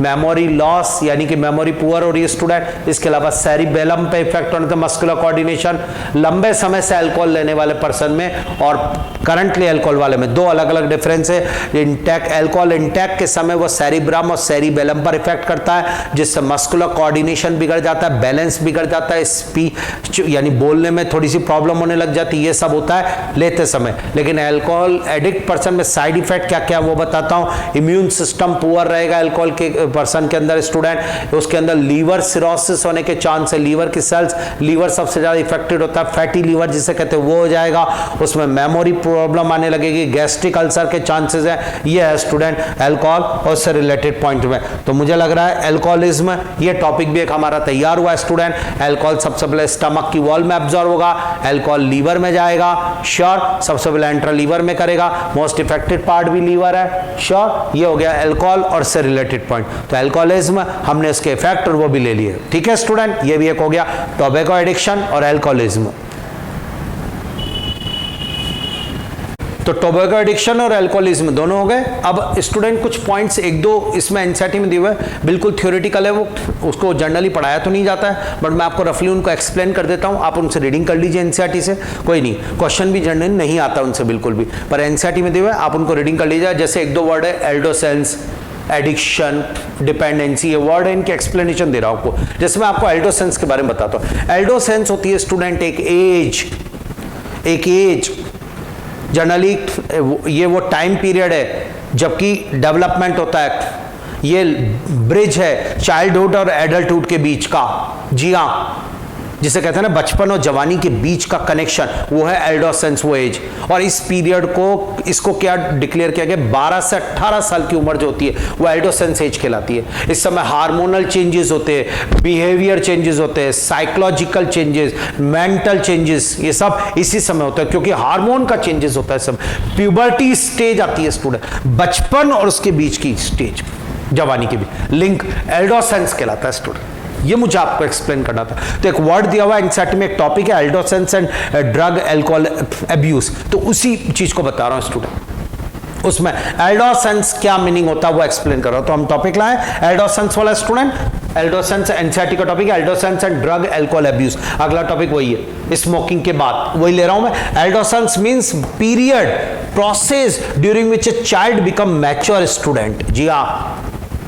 memory loss यानी कि मेमोरी पुअर हो रही है स्टूडेंट। इसके अलावा सेरिबेलम पे इफेक्ट होने से मस्कुलर कोऑर्डिनेशन, लंबे समय से अल्कोहल लेने वाले पर्सन में और करंटली अल्कोहल वाले में दो अलग अलग डिफरेंस है। इंटेक अल्कोहल इंटेक के समय वो सेरिब्रम और सेरिबेलम पर इफेक्ट करता है, जिससे मस्कुलर कोऑर्डिनेशन बिगड़ जाता है, बैलेंस बिगड़ जाता है, स्पीच यानी बोलने में थोड़ी सी प्रॉब्लम होने लग जाती है। ये सब होता है लेते समय। लेकिन अल्कोहल एडिक्ट पर्सन में साइड इफेक्ट क्या क्या वो बताता हूं। इम्यून सिस्टम पुअर रहेगा अल्कोहल के पर्सन के अंदर स्टूडेंट। उसके अंदर लीवर सिरोसिस होने के चांस है, लीवर की सेल्स, लीवर सबसे ज्यादा इफेक्टेड होता है, फैटी लीवर जिसे कहते हैं वो हो जाएगा। उसमें मेमोरी प्रॉब्लम आने लगेगी, गैस्ट्रिक अल्सर के चांसेस है। ये है स्टूडेंट अल्कोहल और उससे रिलेटेड पॉइंट में। तो मुझे लग रहा है अल्कोहलिज्म ये टॉपिक भी एक हमारा तैयार हुआ है स्टूडेंट। अल्कोहल सबसे पहले स्टमक की वॉल में एब्जॉर्ब होगा, अल्कोहल लीवर में जाएगा, श्योर। सबसे पहले एंटर लीवर में करेगा, मोस्ट इफेक्टेड पार्ट भी लीवर है, श्योर। ये हो गया अल्कोहल और से रिलेटेड पॉइंट। तो अल्कोहलिज्म हमने उसके इफेक्ट और वो भी ले लिए, ठीक है स्टूडेंट। ये भी एक हो गया टोबैको एडिक्शन और अल्कोहलिज्म। तो टोबैको एडिक्शन और अल्कोहलिज्म दोनों हो गए। अब स्टूडेंट कुछ पॉइंट्स एक दो इसमें एनसीईआरटी में दिए हुए, बिल्कुल थ्योरेटिकल है, वो उसको जनरली पढ़ाया तो नहीं जाता है, बट मैं आपको रफली उनको एक्सप्लेन कर देता हूं। आप उनसे रीडिंग कर लीजिए एनसीईआरटी से, कोई नहीं, क्वेश्चन भी जनरली नहीं आता उनसे बिल्कुल भी, पर एनसीईआरटी में दिए हुए आप उनको रीडिंग कर लीजिए। जैसे एक दो वर्ड है एल्डोसेंस, एडिक्शन, डिपेंडेंसी, ये वर्ड है, इनके एक्सप्लेनेशन दे रहा हूं आपको। जैसे मैं आपको एल्डोसेंस के बारे में बताता हूं। एल्डोसेंस होती है स्टूडेंट एक एज जनरली ये वो टाइम पीरियड है जबकि डेवलपमेंट होता है। ये ब्रिज है चाइल्डहुड और एडल्टहुड के बीच का, जी हाँ, जिसे कहते हैं ना बचपन और जवानी के बीच का कनेक्शन, वो है एडोसेंस, वो एज। और इस पीरियड को इसको क्या डिक्लेयर किया गया, 12 से 18 साल की उम्र जो होती है वो एडोसेंस एज कहलाती है। इस समय हार्मोनल चेंजेस होते हैं, बिहेवियर चेंजेस होते हैं, साइकोलॉजिकल चेंजेस, मेंटल चेंजेस, ये सब इसी समय होता है क्योंकि हार्मोन का चेंजेस होता है सब। प्यूबर्टी स्टेज आती है स्टूडेंट, बचपन और उसके बीच की स्टेज, जवानी के बीच लिंक एडोसेंस कहलाता है स्टूडेंट। ये मुझे आपको एक्सप्लेन करना था। तो एक वर्ड दिया हुआ है एनसीईआरटी में, एक टॉपिक है एल्डोसेंस एंड ड्रग अल्कोहल अब्यूज, तो उसी चीज को बता रहा हूं स्टूडेंट। उसमें एल्डोसेंस क्या मीनिंग होता है वो एक्सप्लेन कर रहा हूं। तो हम टॉपिक लाए एल्डोसेंस वाला स्टूडेंट। एल्डोसेंस एनसीईआरटी का टॉपिक है एल्डोसेंस एंड ड्रग अल्कोहल अब्यूज। अगला टॉपिक वही है, स्मोकिंग के बाद वही ले रहा हूं मैं। Adolescence means period, process during which a child become mature student, जी हाँ,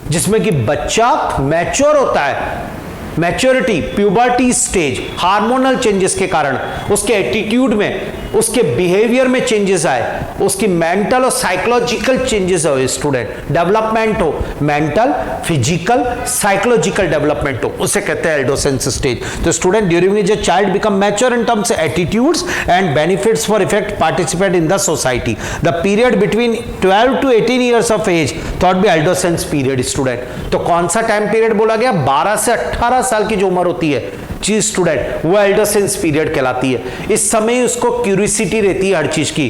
जिसमें कि बच्चा मैच्योर होता है। Maturity, puberty stage, hormonal changes के कारण उसके एटीट्यूड में, उसके बिहेवियर में चेंजेस आए, उसकी मेंटल और साइकोलॉजिकल चेंजेस हो, स्टूडेंट डेवलपमेंट हो, मेंटल, फिजिकल, साइकोलॉजिकल डेवलपमेंट हो, उसे कहते हैं एडोसेंस स्टेज। तो student during which a child become mature in terms attitudes and benefits for effect participate in the society. The period between 12 to 18 years of age thought be adolescence period student. तो कौन सा time period बोला गया, 12 से 18 साल की जो उम्र होती है जी स्टूडेंट, वो एडोसेंस पीरियड कहलाती है। इस समय उसको क्यूरियोसिटी रहती है हर चीज की,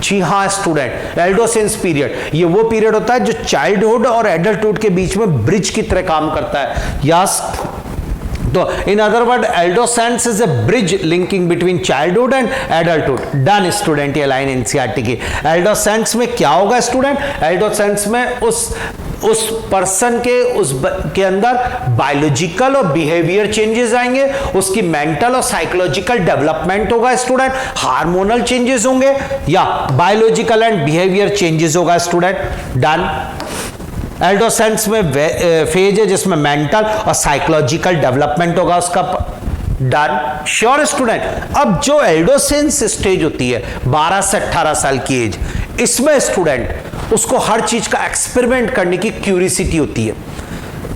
जी हाँ स्टूडेंट। एडोसेंस पीरियड ये वो पीरियड होता है जो चाइल्डहुड और एडल्टहुड के बीच में ब्रिज की तरह काम करता है। यस, तो in other word adolescence is a bridge linking between childhood and adulthood. Done student, ये लाइन एनसीईआरटी की। एल्डोसेंस में क्या होगा स्टूडेंट, एल्डोसेंस में उस पर्सन के अंदर बायोलॉजिकल और बिहेवियर चेंजेस आएंगे, उसकी मेंटल और साइकोलॉजिकल डेवलपमेंट होगा स्टूडेंट, हार्मोनल चेंजेस होंगे या बायोलॉजिकल एंड बिहेवियर चेंजेस होगा स्टूडेंट। डन। एल्डोसेंस में फेज है जिसमें मेंटल और साइकोलॉजिकल डेवलपमेंट होगा उसका। Done, sure student. अब जो एल्डोसेंस स्टेज होती है 12 से 18 साल की एज, इसमें स्टूडेंट उसको हर चीज का एक्सपेरिमेंट करने की क्यूरियोसिटी होती है,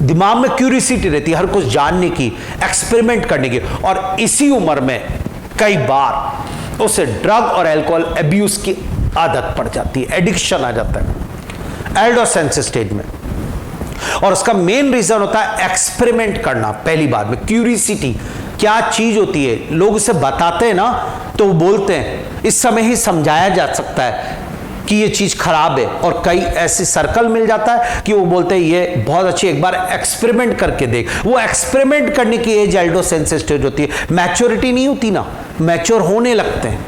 दिमाग में क्यूरियोसिटी रहती है हर कुछ जानने की, एक्सपेरिमेंट करने की। और इसी उम्र में कई बार उसे ड्रग और अल्कोहल अब्यूज की आदत पड़ जाती है, एडिक्शन आ जाता है एल्डोसेंस स्टेज में। और उसका मेन रीजन होता है एक्सपेरिमेंट करना। पहली बात में क्यूरियोसिटी, क्या चीज होती है, लोग उसे बताते हैं ना तो वो बोलते हैं, इस समय ही समझाया जा सकता है कि ये चीज खराब है। और कई ऐसे सर्कल मिल जाता है कि वो बोलते हैं ये बहुत अच्छी, एक बार एक्सपेरिमेंट करके देख। वो एक्सपेरिमेंट करने की एज एल्डोसेंस स्टेज होती है। मैच्योरिटी नहीं होती ना, मैच्योर होने लगते हैं,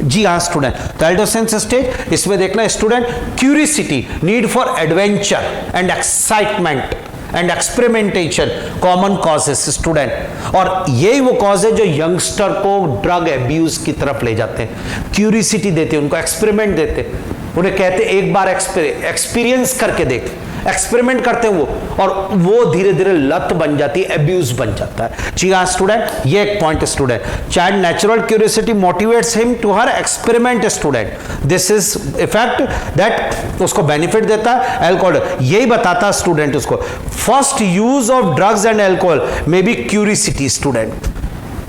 जी हाँ स्टूडेंट। तो एल्डोसेंस स्टेज, इसमें देखना student curiosity, need for adventure and excitement, and experimentation common causes student, और यही वो कॉज है जो यंगस्टर को ड्रग एब्यूज की तरफ ले जाते हैं, क्यूरियोसिटी देते हैं उनको, एक्सपेरिमेंट देते हैं, उन्हें कहते हैं एक बार एक्सपीरियंस करके देख, एक्सपेरिमेंट करते हैं वो, और वो धीरे धीरे लत बन जाती है, एब्यूज बन जाता है। जी हाँ स्टूडेंट, ये एक point student, child natural curiosity motivates him to her experiment student, this is effect that उसको बेनिफिट देता है अल्कोहल, यही बताता है स्टूडेंट उसको। First use of drugs and alcohol may be curiosity student,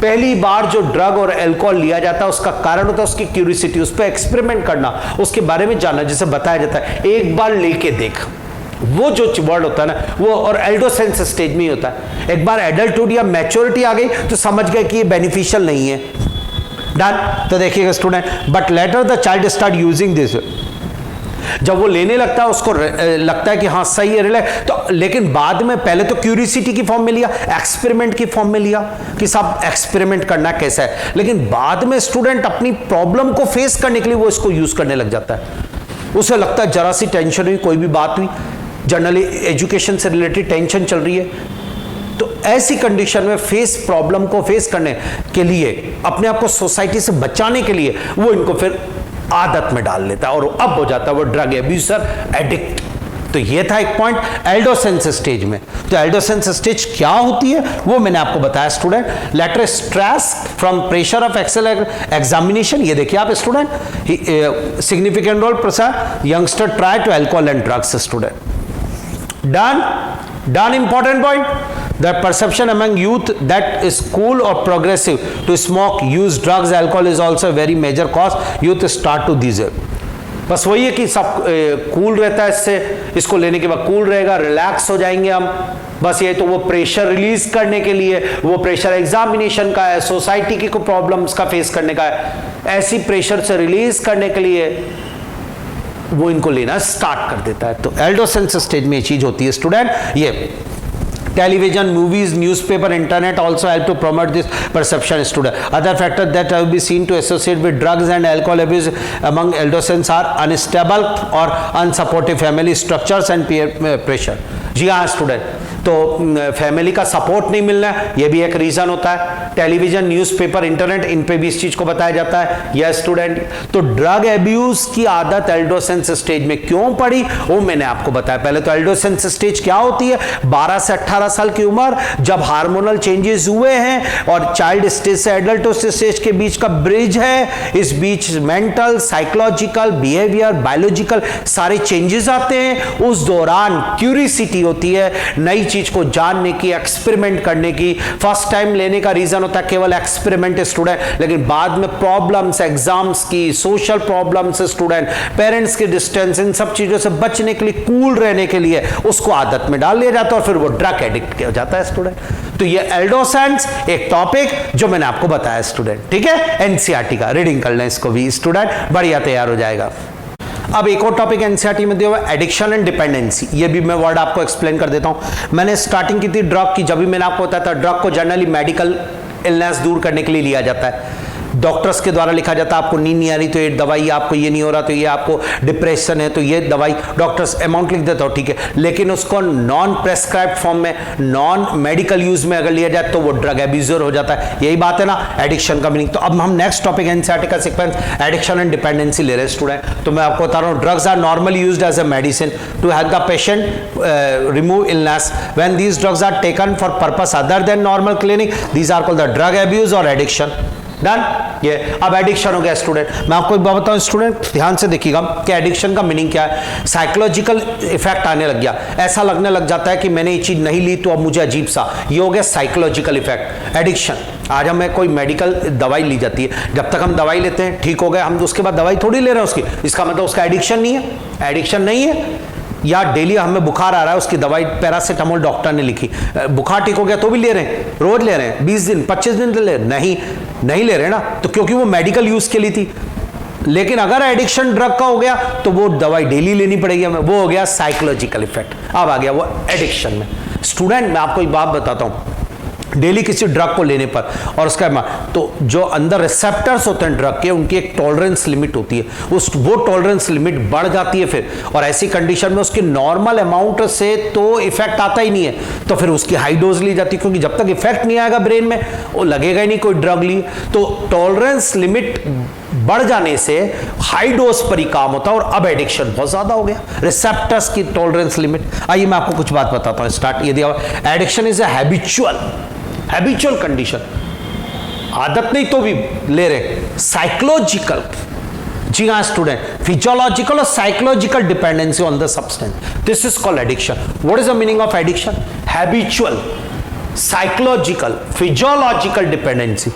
पहली बार जो ड्रग और अल्कोहल लिया जाता है उसका कारण होता है उसकी क्यूरियोसिटी, उस पर एक्सपेरिमेंट करना, उसके बारे में जानना, जिसे बताया जाता है एक बार लेके देख, वो जो वर्ड होता है ना वो, और एडोसेंस स्टेज में ही होता है। एक बार एडल्टहुड या मैच्योरिटी आ गई तो समझ गए कि ये बेनिफिशियल नहीं है, डन। तो देखिएगा student, but later the child start using this, जब वो लेने लगता है उसको लगता है कि हाँ सही है रिलैक्स, तो लेकिन बाद में पहले तो क्यूरियोसिटी की फॉर्म में लिया, एक्सपेरिमेंट की फॉर्म में लिया कि सब एक्सपेरिमेंट करना कैसा है, लेकिन बाद में स्टूडेंट अपनी प्रॉब्लम को फेस करने के लिए वो इसको यूज करने लग जाता है। उसे लगता है जरा सी टेंशन हुई, कोई भी बात हुई, जनरली एजुकेशन से रिलेटेड टेंशन चल रही है, तो ऐसी कंडीशन में फेस प्रॉब्लम को फेस करने के लिए, अपने आप को सोसाइटी से बचाने के लिए वो इनको फिर आदत में डाल लेता है और अब हो जाता है वो ड्रग एब्यूजर, एडिक्ट। तो ये था एक पॉइंट एल्डोसेंस स्टेज में। तो एल्डोसेंस स्टेज क्या होती है वो मैंने आपको बताया student. Later stress from pressure of excel examination, ये देखिए आप स्टूडेंट, सिग्निफिकेंट रोल प्रसार youngster try to alcohol and drugs student. Done important point. The perception among youth that is cool or progressive to smoke, use drugs, alcohol is also a very major cause. Youth start to these. बस वही है कि सब cool रहता है, इससे इसको लेने के बाद कूल रहेगा, रिलैक्स हो जाएंगे हम, बस ये तो वो प्रेशर रिलीज करने के लिए, वो प्रेशर एग्जामिनेशन का है, सोसाइटी की कोई प्रॉब्लम्स का फेस करने का है, ऐसी प्रेशर से रिलीज करने के लिए वो इनको लेना स्टार्ट कर देता है। तो एल्डोसेंस स्टेज में ये चीज होती है स्टूडेंट। ये television, movies, newspaper, internet also help to promote this perception student. Other factors that have been seen to associate with drugs and alcohol abuse among adolescents are unstable or unsupportive family structures and peer pressure. जी हाँ student, तो family का support नहीं मिलना, ये भी एक reason होता है। टेलीविजन, न्यूज़पेपर, इंटरनेट, इन पे भी इस चीज को बताया जाता है। यह स्टूडेंट, तो ड्रग एब्यूज की आदत एल्डोसेंस स्टेज में क्यों पड़ी वो मैंने आपको बताया। पहले तो एल्डोसेंस स्टेज क्या होती है, 12 से 18 साल की उम्र, जब हार्मोनल चेंजेस हुए हैं और चाइल्ड स्टेज से एडल्ट स्टेज के बीच का ब्रिज है। इस बीच मेंटल, साइकोलॉजिकल, बिहेवियर, बायोलॉजिकल सारे चेंजेस आते हैं। उस दौरान क्यूरियोसिटी होती है नई चीज को जानने की, एक्सपेरिमेंट करने की। फर्स्ट टाइम लेने का रीजन होता है केवल एक्सपेरिमेंट स्टूडेंट, लेकिन बाद में प्रॉब्लम्स, एग्जाम्स की, सोशल प्रॉब्लम्स स्टूडेंट, पेरेंट्स के डिस्टेंस, इन सब चीजों से बचने के लिए, कूल रहने के लिए उसको आदत में डाल लिया जाता है और फिर वो ड्रग एडिक्ट हो जाता है स्टूडेंट। तो ये एल्डोसेंस एक टॉपिक जो मैंने आपको बताया स्टूडेंट, ठीक है। एनसीईआरटी का रीडिंग कर लें इसको भी स्टूडेंट, बढ़िया तैयार हो जाएगा। अब एक और टॉपिक एनसीईआरटी में दिया हुआ है, एडिक्शन एंड डिपेंडेंसी। ये भी मैं वर्ड आपको एक्सप्लेन कर देता हूं। मैंने स्टार्टिंग की थी ड्रग की, जब भी मैंने आपको बताया था ड्रग को जनरली मेडिकल इलनेस दूर करने के लिए लिया जाता है, डॉक्टर्स के द्वारा लिखा जाता है। आपको नींद नहीं आ रही तो ये दवाई, आपको ये नहीं हो रहा तो ये, आपको डिप्रेशन है तो ये दवाई, डॉक्टर्स अमाउंट लिख देता हो, ठीक है। लेकिन उसको नॉन प्रेस्क्राइब्ड फॉर्म में, नॉन मेडिकल यूज में अगर लिया जाए तो वो ड्रग एब्यूजर हो जाता है। यही बात है ना एडिक्शन का मीनिंग। तो अब हम नेक्स्ट टॉपिक एनसीईआरटी का सीक्वेंस एडिक्शन एंड डिपेंडेंसी ले रहे हैं स्टूडेंट। तो मैं आपको बता रहा हूँ, drugs are normally used as a medicine to help the patient remove illness. When these drugs are taken for purpose other than normal clinic, these are called the drug abuse और addiction. Done. ये अब addiction हो गया student. मैं आपको एक बात बताऊं स्टूडेंट, ध्यान से देखिएगा कि एडिक्शन का मीनिंग क्या है। साइकोलॉजिकल इफेक्ट आने लग गया, ऐसा लगने लग जाता है कि मैंने ये चीज नहीं ली तो अब मुझे अजीब सा, ये हो गया साइकोलॉजिकल इफेक्ट एडिक्शन। आज हमें कोई मेडिकल दवाई ली जाती है, जब तक हम दवाई लेते हैं ठीक हो गए, हम उसके बाद दवाई थोड़ी ले रहे हैं उसकी, इसका मतलब उसका एडिक्शन नहीं है। एडिक्शन नहीं है। या डेली हमें बुखार आ रहा है, उसकी दवाई पैरासीटामोल डॉक्टर ने लिखी, बुखार ठीक हो गया तो भी ले रहे हैं, रोज ले रहे हैं, 20 दिन 25 दिन ले रहे, नहीं ले रहे ना, तो क्योंकि वो मेडिकल यूज के लिए थी। लेकिन अगर एडिक्शन ड्रग का हो गया तो वो दवाई डेली लेनी पड़ेगी हमें, वो हो गया साइकोलॉजिकल इफेक्ट। अब आ गया वो एडिक्शन में। स्टूडेंट मैं आपको एक बात बताता हूं, डेली किसी ड्रग को लेने पर, और उसका तो जो अंदर रिसेप्टर्स होते हैं ड्रग के, उनकी एक टॉलरेंस लिमिट होती है, वो टॉलरेंस लिमिट बढ़ जाती है फिर, और ऐसी कंडीशन में उसकी नॉर्मल अमाउंट से तो इफेक्ट आता ही नहीं है, तो फिर उसकी हाई डोज ली जाती है, क्योंकि जब तक इफेक्ट नहीं आएगा ब्रेन में वो लगेगा ही नहीं कोई ड्रग ली। तो टॉलरेंस लिमिट बढ़ जाने से हाई डोज पर ही काम होता है, और अब एडिक्शन बहुत ज्यादा हो गया, रिसेप्टर्स की टॉलरेंस लिमिट। आइए मैं आपको कुछ बात बताता हूं। स्टार्ट ये दिया, addiction is a habitual condition, आदत नहीं तो भी ले रहे, साइकोलॉजिकल, जी हाँ स्टूडेंट, फिजियोलॉजिकल और psychological dependency on the substance, this is called addiction. What is the meaning of addiction? Habitual, psychological, physiological dependency.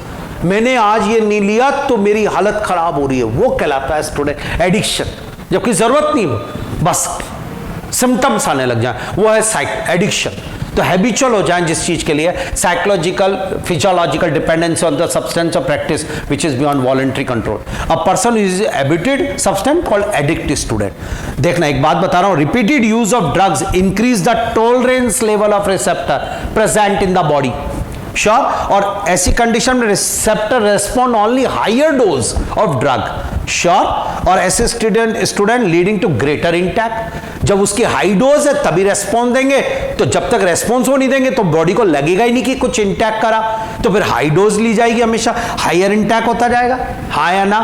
मैंने आज ये नहीं लिया तो मेरी हालत खराब हो रही है, वो कहलाता है स्टूडेंट एडिक्शन, जबकि जरूरत नहीं हो, बस सिम्टम्स आने लग जाए, वो है एडिक्शन। तो हैबिचुअल हो जाए जिस चीज के लिए, psychological, physiological dependency on the substance और practice which is beyond voluntary control. A person is habited substance called addict student. देखना एक बात बता रहा हूं, repeated use of drugs increase the tolerance level of receptor present in the body, sure, और ऐसी condition में receptor respond only higher dose of drug, sure, और ऐसे student leading to greater intact. जब उसकी हाई डोज है तभी response देंगे, तो जब तक रेस्पॉन्स हो नहीं देंगे तो बॉडी को लगेगा ही नहीं कि कुछ इंटैक्ट करा, तो फिर हाई डोज ली जाएगी, हमेशा हायर इंटैक्ट होता जाएगा, हाँ या ना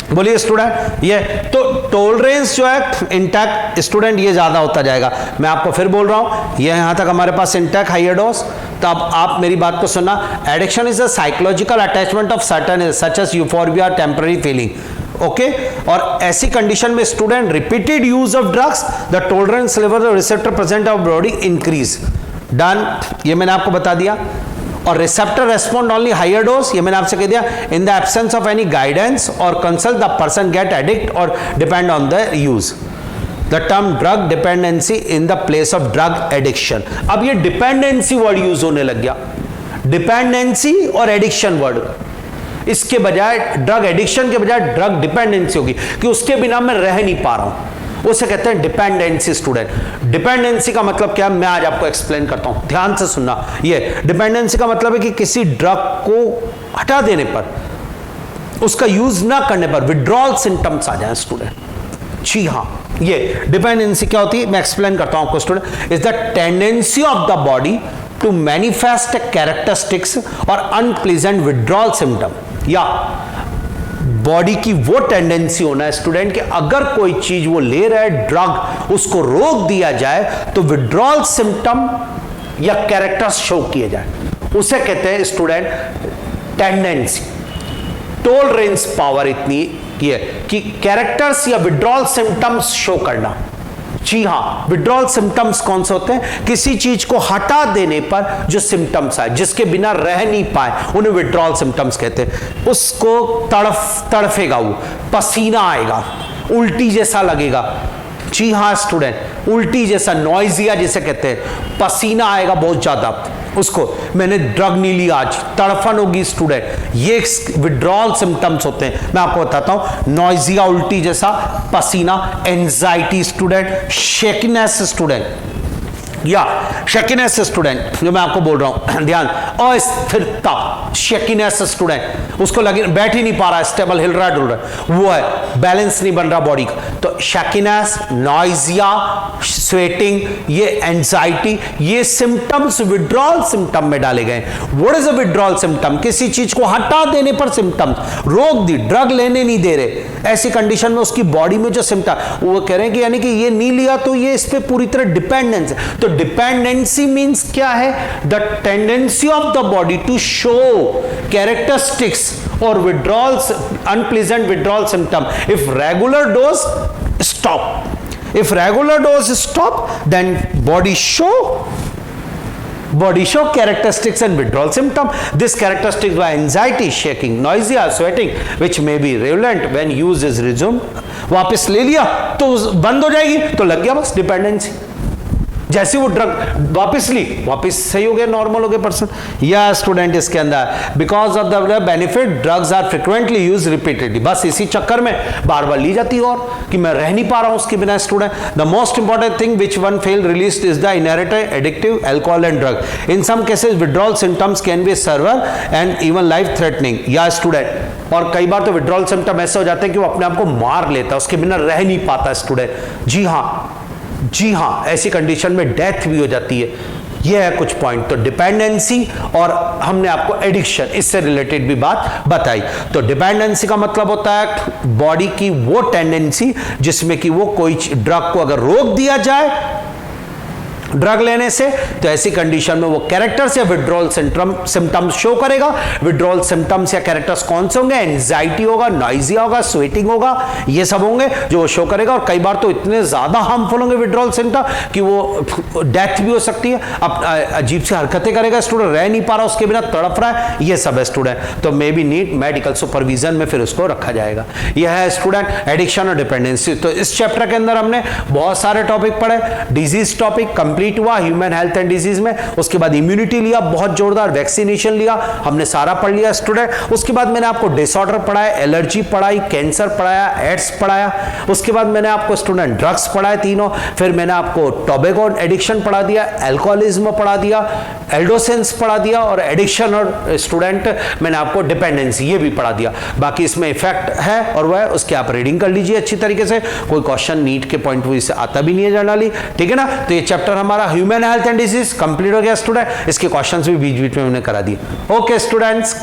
बोलिए स्टूडेंट। ये तो टॉलरेंस जो है इंटैक्ट स्टूडेंट ये ज्यादा होता जाएगा। मैं आपको फिर बोल रहा हूं, ये यहां तक हमारे पास इंटैक्ट हायर डोज, तो अब आप मेरी बात को सुनना। Addiction is a psychological attachment of certain such as euphoria, temporary feeling, okay, और ऐसी कंडीशन में student repeated use of drugs, the tolerance level of receptor present of body increase, done, ये मैंने आपको बता दिया। और receptor respond only higher dose, ये मैंने आपसे कह दिया। In the absence of any guidance और consult the person get addict और depend on the use, the term drug dependency in the place of drug addiction. अब ये डिपेंडेंसी वर्ड यूज होने लग गया, डिपेंडेंसी और एडिक्शन वर्ड, इसके बजाय ड्रग एडिक्शन के बजाय ड्रग डिपेंडेंसी होगी, कि उसके बिना मैं रह नहीं पा रहा हूं, उसे कहते हैं डिपेंडेंसी स्टूडेंट। डिपेंडेंसी का मतलब क्या है, मैं आज आपको एक्सप्लेन करता हूं, ध्यान से सुनना। ये डिपेंडेंसी का मतलब है कि किसी ड्रग को हटा देने पर, उसका यूज ना करने पर विड्रॉल सिम्टम्स आ जाए स्टूडेंट। जी हां, ये डिपेंडेंसी क्या होती है मैं एक्सप्लेन करता हूं आपको student. Is the tendency of the body to manifest characteristics और अनप्लीजेंट विड्रॉल सिम्टम, या बॉडी की वो टेंडेंसी होना है स्टूडेंट कि अगर कोई चीज वो ले रहा है ड्रग, उसको रोक दिया जाए तो विड्रॉल सिम्टम या कैरेक्टर्स शो किए जाए, उसे कहते हैं स्टूडेंट टेंडेंसी। टॉलरेंस पावर इतनी है कि कैरेक्टर्स या विड्रॉल सिम्टम्स शो करना। जी हां, विड्रॉल सिम्टम्स कौन से होते हैं? किसी चीज को हटा देने पर जो सिम्टम्स आए, जिसके बिना रह नहीं पाए, उन्हें विड्रॉल सिम्टम्स कहते हैं। उसको तड़फेगा, वो पसीना आएगा, उल्टी जैसा लगेगा। जी हां स्टूडेंट, उल्टी जैसा, नॉइजिया जिसे कहते हैं, पसीना आएगा बहुत ज्यादा, उसको मैंने ड्रग नहीं ली आज, तड़फन होगी स्टूडेंट, ये विड्रॉल सिम्टम्स होते हैं। मैं आपको बताता हूं, नॉइजिया, उल्टी जैसा, पसीना, एंजाइटी स्टूडेंट, शेकिनेस स्टूडेंट, या शेकिनेस स्टूडेंट जो मैं आपको बोल रहा हूं, ध्यान, अस्थिरता, शेकिनेस स्टूडेंट, उसको लगे बैठ ही नहीं पा रहा, स्टेबल, हिल रहा डुल रहा, वो है, बैलेंस नहीं बन रहा बॉडी का, तो शेकिनेस, नॉइजिया, स्वेटिंग, ये एंजाइटी, ये सिम्टम्स विड्रॉल सिम्टम में डाले गए। What is a withdrawal symptom? किसी चीज को हटा देने पर सिम्टम्स, रोक दी, ड्रग लेने नहीं दे रहे, ऐसी कंडीशन में उसकी बॉडी में जो सिम्टम, वो कह रहे हैं कि यानी कि ये नहीं लिया तो ये इस पे पूरी तरह डिपेंडेंस है। तो डिपेंडेंसी मींस क्या है? The tendency of the body to show characteristics और withdrawals, unpleasant withdrawal symptom. If regular dose stop, if regular dose stop, then body show characteristics and withdrawal symptom. This characteristics by anxiety, shaking, nausea, sweating, which may be relevant when use is resumed. वापस ले लिया तो बंद हो जाएगी, तो लग गया बस डिपेंडेंसी। जैसे वो ड्रग वापस ली, वापस सही हो गया, नॉर्मल हो गया पर्सन। या स्टूडेंट इसके अंदर because of the benefit drugs are frequently use repeatedly, बस इसी चक्कर में बार बार ली जाती है और कि मैं रह नहीं पा रहा हूं उसके बिना। Student the most important thing which one fail release is the inherited addictive alcohol and drug. In some cases withdrawal symptoms can be severe and even life threatening. या स्टूडेंट और कई बार तो विड्रॉल सिम्टम ऐसे हो जाते हैं कि वो अपने आप को मार लेता है, उसके बिना रह नहीं पाता स्टूडेंट। जी हाँ, ऐसी कंडीशन में डेथ भी हो जाती है। ये है कुछ पॉइंट। तो डिपेंडेंसी और हमने आपको एडिक्शन, इससे रिलेटेड भी बात बताई। तो डिपेंडेंसी का मतलब होता है बॉडी की वो टेंडेंसी जिसमें कि वो कोई ड्रग को अगर रोक दिया जाए ड्रग लेने से, तो ऐसी कंडीशन में वो कैरेक्टर्स या विड्रॉल सिम्टम्स शो करेगा। विड्रॉल सिम्टम्स या कैरेक्टर्स कौन से होंगे? एंजाइटी होगा, नॉइजिया होगा, स्वेटिंग होगा, ये सब होंगे जो वो शो करेगा। और कई बार तो इतने ज्यादा हार्मफुल होंगे विड्रॉल सिम्टम कि वो डेथ भी हो सकती है। अब अजीब सी हरकतें करेगा स्टूडेंट, रह नहीं पा रहा उसके बिना, तड़प रहा है, ये सब है स्टूडेंट। तो may be need medical supervision में फिर उसको रखा जाएगा। यह है स्टूडेंट एडिक्शन और डिपेंडेंसी। तो इस चैप्टर के अंदर हमने बहुत सारे टॉपिक पढ़े। डिजीज टॉपिक कंप्लीट हुआ ह्यूमन हेल्थ एंड डिजीज में। उसके बाद इम्यूनिटी लिया, बहुत जोरदार वैक्सीनेशन लिया, हमने सारा पढ़ लिया स्टूडेंट। उसके बाद मैंने आपको डिसऑर्डर पढ़ाया, एलर्जी पढ़ाई, कैंसर पढ़ाया, एड्स पढ़ाया। उसके बाद मैंने आपको स्टूडेंट ड्रग्स पढ़ाए तीनों। फिर मैंने आपको टोबैको एडिक्शन पढ़ा दिया, अल्कोहलिज्म पढ़ा दिया, एल्डोसेंस पढ़ा दिया और एडिक्शन और स्टूडेंट मैंने आपको डिपेंडेंसी ये भी पढ़ा दिया। बाकी इसमें इफेक्ट है और वह उसके आप रीडिंग कर लीजिए अच्छी तरीके से। कोई क्वेश्चन नीट के पॉइंट ऑफ व्यू से आता भी नहीं है जनरली, ठीक है ना। तो ये चैप्टर हमारा human health and disease complete हो गया स्टूडेंट। इसके क्वेश्चंस भी बीच बीच में हमने करा दिए। Okay students.